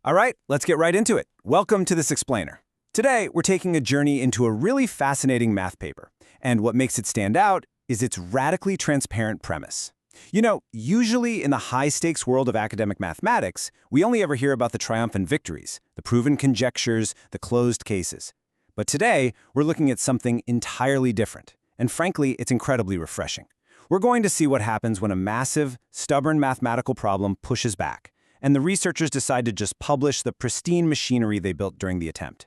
All right, let's get right into it. Welcome to this explainer. Today, we're taking a journey into a really fascinating math paper. And what makes it stand out is its radically transparent premise. You know, usually in the high-stakes world of academic mathematics, we only ever hear about the triumphant victories, the proven conjectures, the closed cases. But today, we're looking at something entirely different. And frankly, it's incredibly refreshing. We're going to see what happens when a massive, stubborn mathematical problem pushes back, and the researchers decide to just publish the pristine machinery they built during the attempt.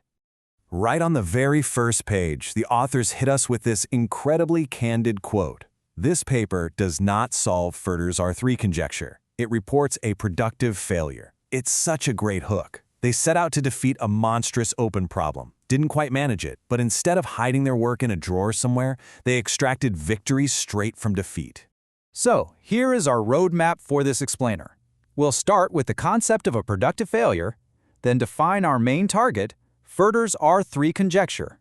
Right on the very first page, the authors hit us with this incredibly candid quote. This paper does not solve Furter's R3 conjecture. It reports a productive failure. It's such a great hook. They set out to defeat a monstrous open problem, didn't quite manage it, but instead of hiding their work in a drawer somewhere, they extracted victory straight from defeat. So, here is our roadmap for this explainer. We'll start with the concept of a productive failure, then define our main target, Furter's R3 conjecture.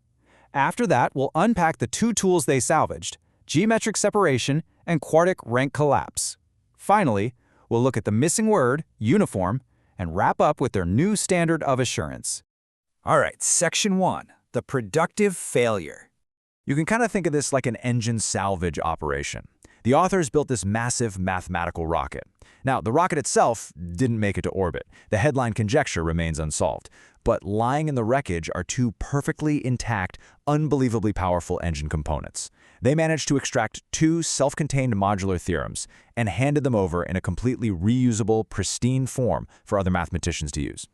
After that, we'll unpack the two tools they salvaged, geometric separation and quartic rank collapse. Finally, we'll look at the missing word, uniform, and wrap up with their new standard of assurance. All right, Section 1, the productive failure. You can kind of think of this like an engine salvage operation. The authors built this massive mathematical rocket. Now, the rocket itself didn't make it to orbit. The headline conjecture remains unsolved. But lying in the wreckage are two perfectly intact, unbelievably powerful engine components. They managed to extract two self-contained modular theorems and handed them over in a completely reusable, pristine form for other mathematicians to use.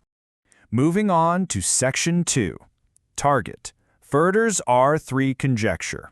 Moving on to Section 2, Target, Furter's R3 conjecture.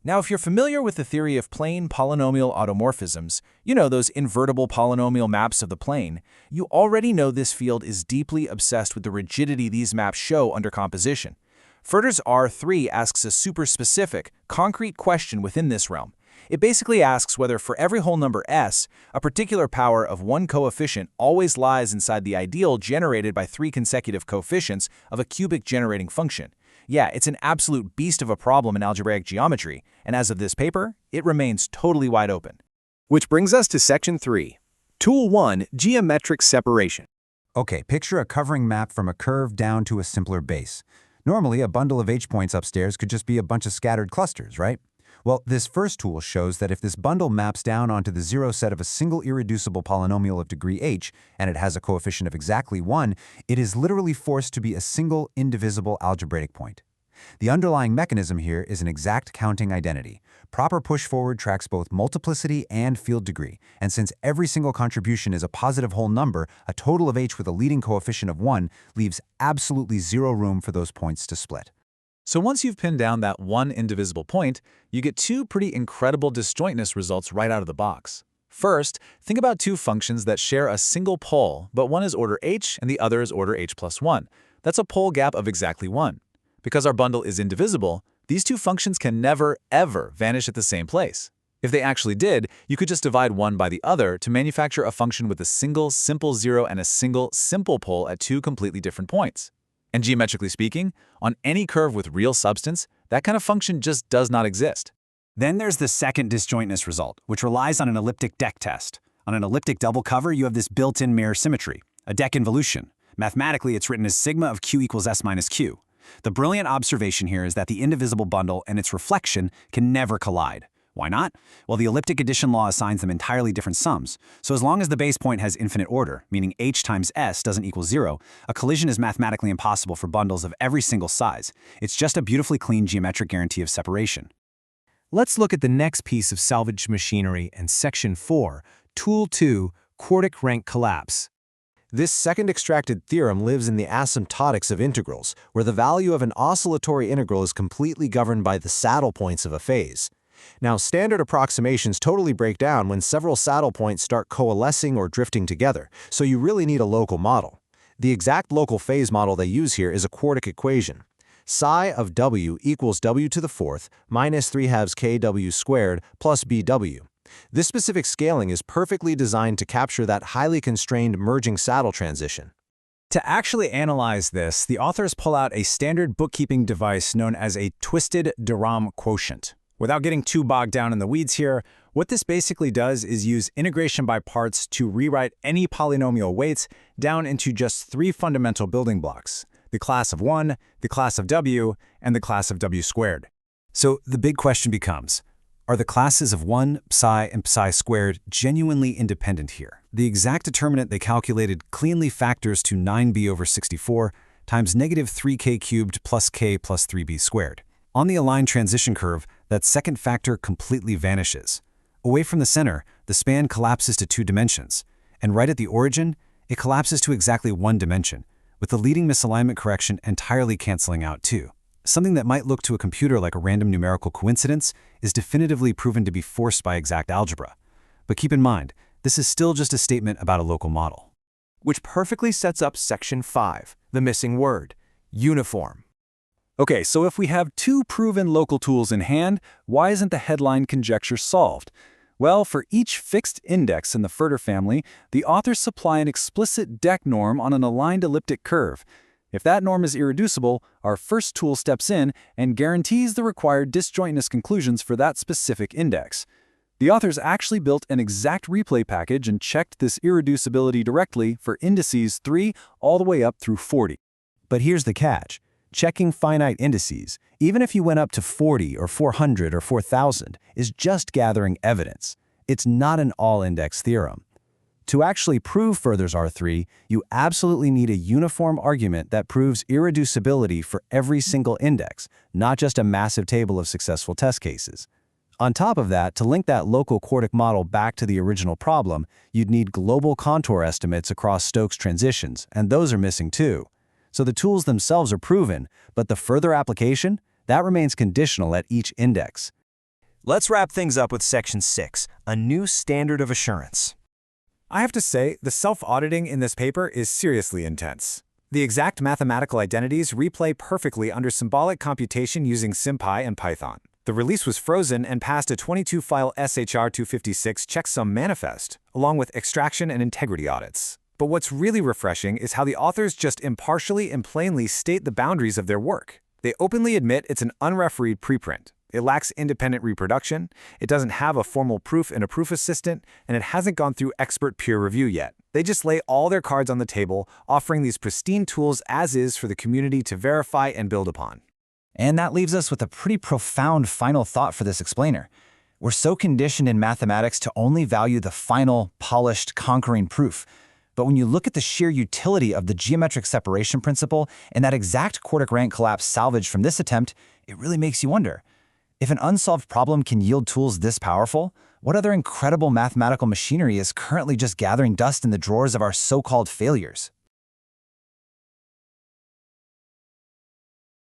Now, if you're familiar with the theory of plane polynomial automorphisms, you know those invertible polynomial maps of the plane, you already know this field is deeply obsessed with the rigidity these maps show under composition. Furter's R3 asks a super specific, concrete question within this realm. It basically asks whether for every whole number s, a particular power of one coefficient always lies inside the ideal generated by three consecutive coefficients of a cubic generating function. Yeah, it's an absolute beast of a problem in algebraic geometry, and as of this paper, it remains totally wide open. Which brings us to Section 3, Tool 1, geometric separation. Okay, picture a covering map from a curve down to a simpler base. Normally, a bundle of h-points upstairs could just be a bunch of scattered clusters, right? Well, this first tool shows that if this bundle maps down onto the zero set of a single irreducible polynomial of degree h, and it has a coefficient of exactly 1, it is literally forced to be a single indivisible algebraic point. The underlying mechanism here is an exact counting identity. Proper push-forward tracks both multiplicity and field degree, and since every single contribution is a positive whole number, a total of h with a leading coefficient of 1 leaves absolutely zero room for those points to split. So once you've pinned down that one indivisible point, you get two pretty incredible disjointness results right out of the box. First, think about two functions that share a single pole, but one is order h and the other is order h plus 1. That's a pole gap of exactly 1. Because our bundle is indivisible, these two functions can never, ever vanish at the same place. If they actually did, you could just divide one by the other to manufacture a function with a single simple zero and a single simple pole at two completely different points. And geometrically speaking, on any curve with real substance, that kind of function just does not exist. Then there's the second disjointness result, which relies on an elliptic deck test. On an elliptic double cover, you have this built-in mirror symmetry, a deck involution. Mathematically, it's written as sigma of q equals s minus q. The brilliant observation here is that the indivisible bundle and its reflection can never collide. Why not? Well, the elliptic addition law assigns them entirely different sums. So as long as the base point has infinite order, meaning h times s doesn't equal 0, a collision is mathematically impossible for bundles of every single size. It's just a beautifully clean geometric guarantee of separation. Let's look at the next piece of salvaged machinery in Section 4, Tool 2, quartic rank collapse. This second extracted theorem lives in the asymptotics of integrals, where the value of an oscillatory integral is completely governed by the saddle points of a phase. Now, standard approximations totally break down when several saddle points start coalescing or drifting together, so you really need a local model. The exact local phase model they use here is a quartic equation. Psi of w equals w to the fourth minus 3/2 kw squared plus bw. This specific scaling is perfectly designed to capture that highly constrained merging saddle transition. To actually analyze this, the authors pull out a standard bookkeeping device known as a twisted Durham quotient. Without getting too bogged down in the weeds here, What this basically does is use integration by parts to rewrite any polynomial weights down into just three fundamental building blocks: the class of 1, the class of w, and the class of w squared. So the big question becomes, are the classes of 1, psi, and psi squared genuinely independent here? The exact determinant they calculated cleanly factors to 9b over 64 times negative 3k cubed plus k plus 3b squared. On the aligned transition curve, that second factor completely vanishes. Away from the center, the span collapses to 2 dimensions, and right at the origin, it collapses to exactly 1 dimension, with the leading misalignment correction entirely canceling out too. Something that might look to a computer like a random numerical coincidence is definitively proven to be forced by exact algebra. But keep in mind, this is still just a statement about a local model. Which perfectly sets up section 5, the missing word, uniform. Okay, so if we have two proven local tools in hand, why isn't the headline conjecture solved? Well, for each fixed index in the Furter family, the authors supply an explicit deck norm on an aligned elliptic curve. If that norm is irreducible, our first tool steps in and guarantees the required disjointness conclusions for that specific index. The authors actually built an exact replay package and checked this irreducibility directly for indices 3 all the way up through 40. But here's the catch. Checking finite indices, even if you went up to 40 or 400 or 4,000, is just gathering evidence. It's not an all-index theorem. To actually prove Furter's R3, you absolutely need a uniform argument that proves irreducibility for every single index, not just a massive table of successful test cases. On top of that, to link that local quartic model back to the original problem, you'd need global contour estimates across Stokes transitions, and those are missing too. So the tools themselves are proven, but the further application, that remains conditional at each index. Let's wrap things up with section 6, a new standard of assurance. I have to say, the self-auditing in this paper is seriously intense. The exact mathematical identities replay perfectly under symbolic computation using SymPy and Python. The release was frozen and passed a 22-file SHR-256 checksum manifest, along with extraction and integrity audits. But what's really refreshing is how the authors just impartially and plainly state the boundaries of their work. They openly admit it's an unrefereed preprint. It lacks independent reproduction, it doesn't have a formal proof in a proof assistant, and it hasn't gone through expert peer review yet. They just lay all their cards on the table, offering these pristine tools as is for the community to verify and build upon. And that leaves us with a pretty profound final thought for this explainer. We're so conditioned in mathematics to only value the final, polished, conquering proof. But when you look at the sheer utility of the geometric separation principle and that exact quartic rank collapse salvaged from this attempt, it really makes you wonder. If an unsolved problem can yield tools this powerful, what other incredible mathematical machinery is currently just gathering dust in the drawers of our so-called failures?